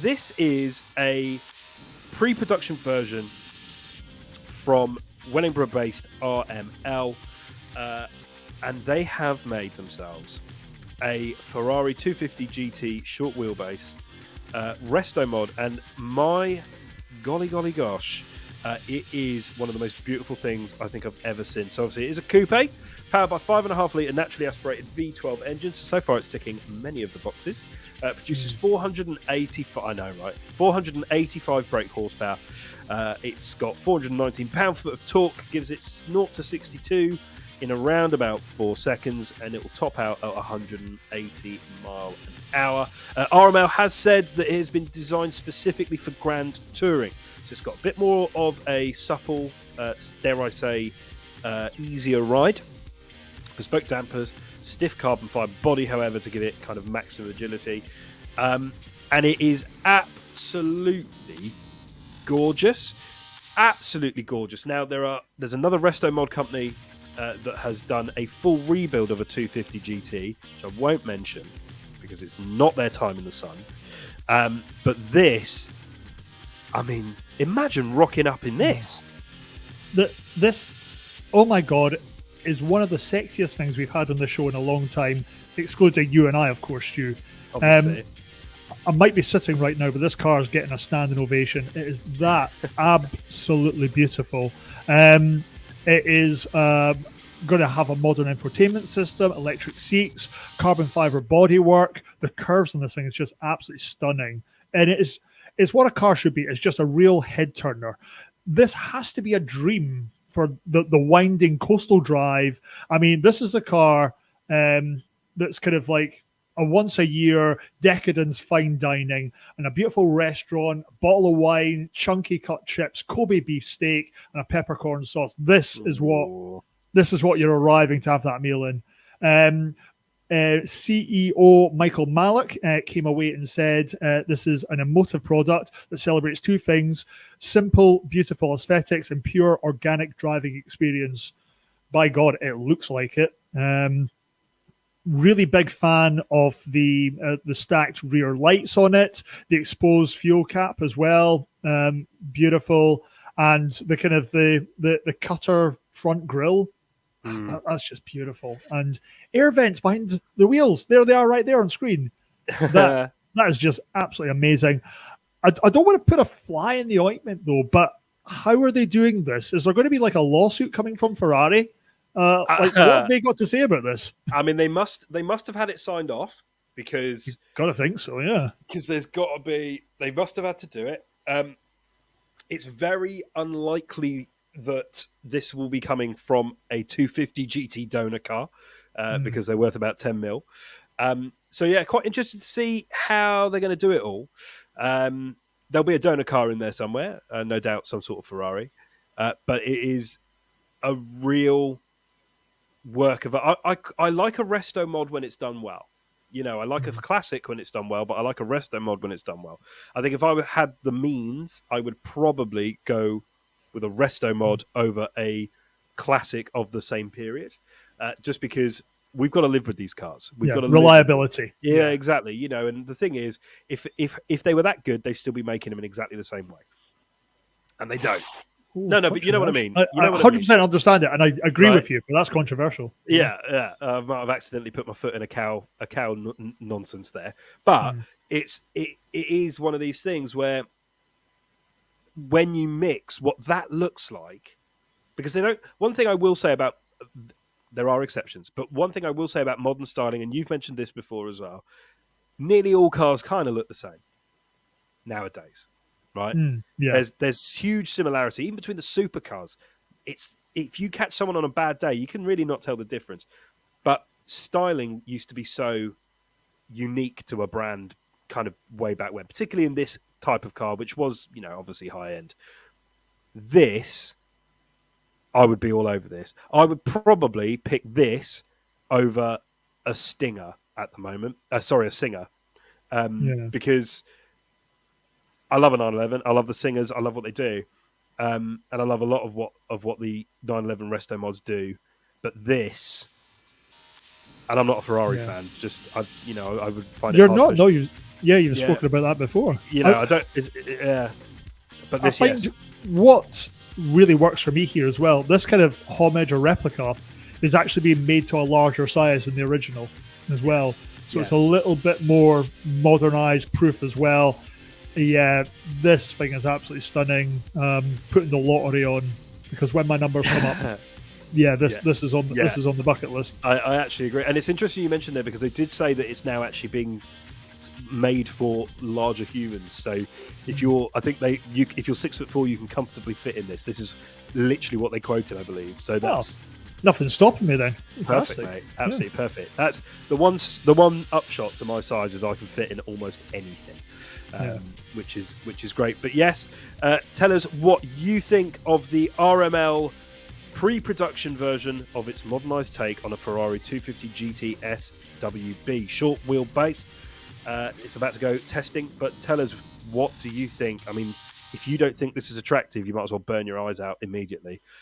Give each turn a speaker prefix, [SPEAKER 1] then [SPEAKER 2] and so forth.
[SPEAKER 1] this is a pre-production version from Wellingborough-based RML, and they have made themselves a Ferrari 250 GT short wheelbase resto mod, and my golly gosh, it is one of the most beautiful things I think I've ever seen. So obviously it is a coupe powered by 5.5 litre naturally aspirated V12 engines. So far it's ticking many of the boxes. Produces 485, I know, right? 485 brake horsepower. It's got 419 pound-foot of torque, gives it 0 to 62 in around about 4 seconds, and it will top out at 180 mile an hour. RML has said that it has been designed specifically for grand touring. So it's got a bit more of a supple, dare I say, easier ride. Bespoke dampers, stiff carbon fibre body, however, to give it kind of maximum agility. And it is absolutely gorgeous. Absolutely gorgeous. Now, there's another resto mod company that has done a full rebuild of a 250 GT, which I won't mention because it's not their time in the sun. But this, I mean, imagine rocking up in this.
[SPEAKER 2] This, oh my God, is one of the sexiest things we've had on the show in a long time, excluding you and I, of course, Stu.
[SPEAKER 1] Obviously.
[SPEAKER 2] I might be sitting right now, but this car is getting a standing ovation. It is that absolutely beautiful. It is going to have a modern infotainment system, electric seats, carbon fiber bodywork. The curves on this thing is just absolutely stunning. And it's what a car should be. It's just a real head turner. This has to be a dream for the winding coastal drive. I mean, this is a car that's kind of like a once a year decadence fine dining and a beautiful restaurant, a bottle of wine, chunky cut chips, Kobe beef steak, and a peppercorn sauce. This is what you're arriving to have that meal in. CEO Michael Malik came away and said this is an emotive product that celebrates two things: simple, beautiful aesthetics and pure organic driving experience. By God, it looks like it. Really big fan of the stacked rear lights on it, the exposed fuel cap as well. Beautiful. And the kind of the cutter front grille. That's just beautiful. And air vents behind the wheels. There they are right there on screen. That is just absolutely amazing. I don't want to put a fly in the ointment though, but how are they doing this? Is there going to be like a lawsuit coming from Ferrari? What have they got to say about this?
[SPEAKER 1] I mean, they must have had it signed off because
[SPEAKER 2] you've got to think so, yeah.
[SPEAKER 1] Because there's got to be. They must have had to do it. It's very unlikely that this will be coming from a 250 GT donor car because they're worth about 10 mil. So yeah, quite interested to see how they're going to do it all. There'll be a donor car in there somewhere, no doubt, some sort of Ferrari. But it is a real work of I like a resto mod when it's done well. You know, I like a classic when it's done well, but I like a resto mod when it's done well. I think if I had the means, I would probably go with a resto mod over a classic of the same period, just because we've got to live with these cars. We've got to
[SPEAKER 2] reliability.
[SPEAKER 1] Yeah, exactly. You know, and the thing is, if they were that good, they'd still be making them in exactly the same way, and they don't.
[SPEAKER 2] Ooh,
[SPEAKER 1] no, but you know what I mean.
[SPEAKER 2] I 100% understand it, and I agree with you, but that's controversial.
[SPEAKER 1] Yeah. I might have accidentally put my foot in a cow nonsense there, but it is one of these things where when you mix what that looks like, because they don't. One thing I will say about there are exceptions, but one thing I will say about modern styling, and you've mentioned this before as well, nearly all cars kind of look the same nowadays. Right?
[SPEAKER 2] Yeah.
[SPEAKER 1] There's huge similarity even between the supercars. It's if you catch someone on a bad day, you can really not tell the difference. But styling used to be so unique to a brand kind of way back when, particularly in this type of car, which was, you know, obviously high end. This, I would be all over this. I would probably pick this over a Stinger at the moment. A Singer. Because I love a 911. I love the Singers. I love what they do, and I love a lot of what the 911 resto mods do. But this, and I'm not a Ferrari fan. Just I would find
[SPEAKER 2] you're
[SPEAKER 1] it hard.
[SPEAKER 2] Not. No, Yeah, you've
[SPEAKER 1] Yeah.
[SPEAKER 2] spoken about that before.
[SPEAKER 1] You know, I don't. Yeah, but
[SPEAKER 2] I
[SPEAKER 1] this,
[SPEAKER 2] find
[SPEAKER 1] yes,
[SPEAKER 2] what really works for me here as well. This kind of homage or replica is actually being made to a larger size than the original as well. So it's a little bit more modernized proof as well. Yeah, this thing is absolutely stunning. Putting the lottery on, because when my numbers come up, this is on the bucket list.
[SPEAKER 1] I actually agree, and it's interesting you mentioned there because they did say that it's now actually being made for larger humans. So if you're, I think if you're 6'4", you can comfortably fit in this. This is literally what they quoted, I believe. So that's
[SPEAKER 2] nothing's stopping me then.
[SPEAKER 1] perfect, mate. Absolutely perfect. That's the one upshot to my size is I can fit in almost anything, which is great. But yes, tell us what you think of the RML pre-production version of its modernised take on a Ferrari 250 GT SWB short wheelbase. It's about to go testing, but tell us, what do you think? I mean, if you don't think this is attractive, you might as well burn your eyes out immediately.